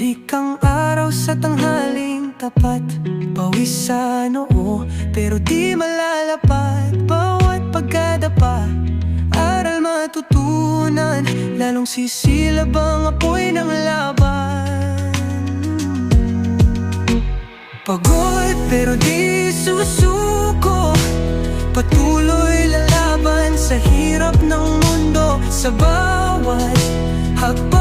Tirik ang araw sa tanghaling tapat, pawis sa noo pero di malalapat. Bawat pagkadapa, aral matutunan, lalong sisilab ang apoy ng laban. Pagod pero di susuko, patuloy lalaban sa hirap ng mundo. Sa bawat hakbang